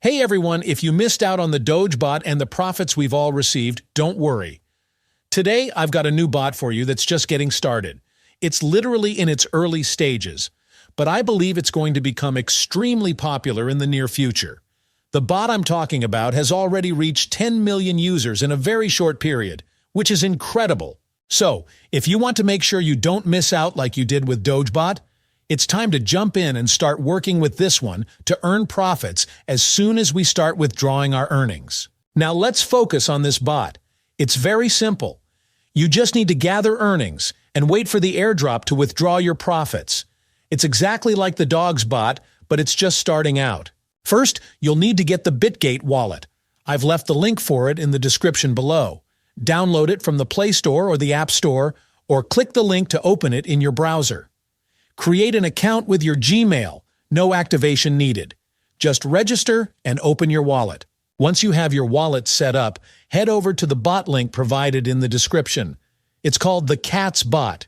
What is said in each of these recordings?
Hey everyone, if you missed out on the Doge bot and the profits we've all received, don't worry. Today, I've got a new bot for you that's just getting started. It's literally in its early stages, but I believe it's going to become extremely popular in the near future. The bot I'm talking about has already reached 10 million users in a very short period, which is incredible. So, if you want to make sure you don't miss out like you did with DogeBot, it's time to jump in and start working with this one to earn profits as soon as we start withdrawing our earnings. Now let's focus on this bot. It's very simple. You just need to gather earnings and wait for the airdrop to withdraw your profits. It's exactly like the Dogs bot, but it's just starting out. First, you'll need to get the Bitgate wallet. I've left the link for it in the description below. Download it from the Play Store or the App Store, or click the link to open it in your browser. Create an account with your Gmail. No activation needed. Just register and open your wallet. Once you have your wallet set up, head over to the bot link provided in the description. It's called the Cats bot.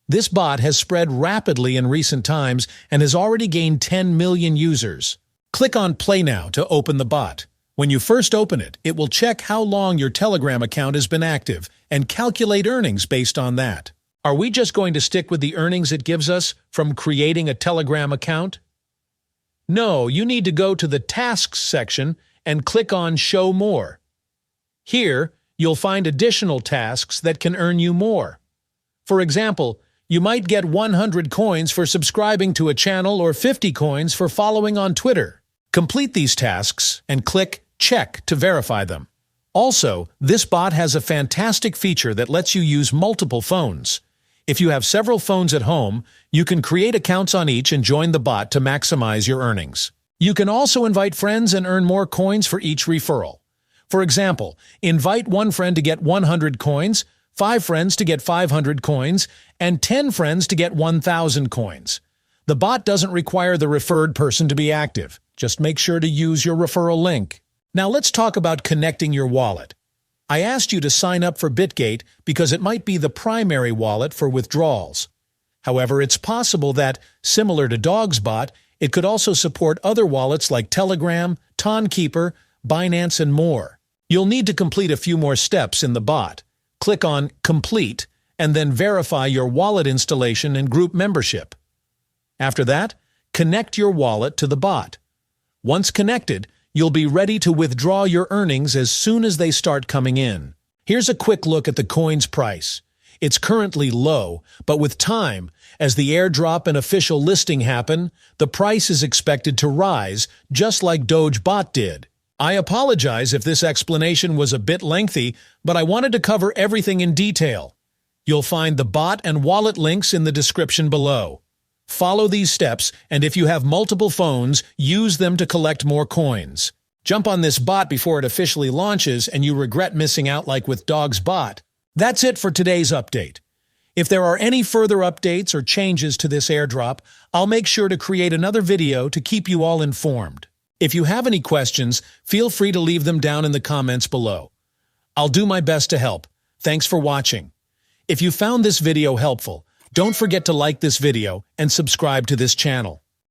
This bot has spread rapidly in recent times and has already gained 10 million users. Click on Play Now to open the bot. When you first open it, it will check how long your Telegram account has been active and calculate earnings based on that. Are we just going to stick with the earnings it gives us from creating a Telegram account? No, you need to go to the Tasks section and click on Show More. Here, you'll find additional tasks that can earn you more. For example, you might get 100 coins for subscribing to a channel or 50 coins for following on Twitter. Complete these tasks and click Check to verify them. Also, this bot has a fantastic feature that lets you use multiple phones. If you have several phones at home, you can create accounts on each and join the bot to maximize your earnings. You can also invite friends and earn more coins for each referral. For example, invite one friend to get 100 coins, 5 friends to get 500 coins, and 10 friends to get 1,000 coins. The bot doesn't require the referred person to be active. Just make sure to use your referral link. Now let's talk about connecting your wallet. I asked you to sign up for Bitgate because it might be the primary wallet for withdrawals. However, it's possible that, similar to DogsBot, it could also support other wallets like Telegram, Tonkeeper, Binance, and more. You'll need to complete a few more steps in the bot. Click on Complete, and then verify your wallet installation and group membership. After that, connect your wallet to the bot. Once connected, you'll be ready to withdraw your earnings as soon as they start coming in. Here's a quick look at the coin's price. It's currently low, but with time, as the airdrop and official listing happen, the price is expected to rise, just like DogeBot did. I apologize if this explanation was a bit lengthy, but I wanted to cover everything in detail. You'll find the bot and wallet links in the description below. Follow these steps, and if you have multiple phones, use them to collect more coins. Jump on this bot before it officially launches and you regret missing out like with DogsBot. That's it for today's update. If there are any further updates or changes to this airdrop, I'll make sure to create another video to keep you all informed. If you have any questions, feel free to leave them down in the comments below. I'll do my best to help. Thanks for watching. If you found this video helpful, don't forget to like this video and subscribe to this channel.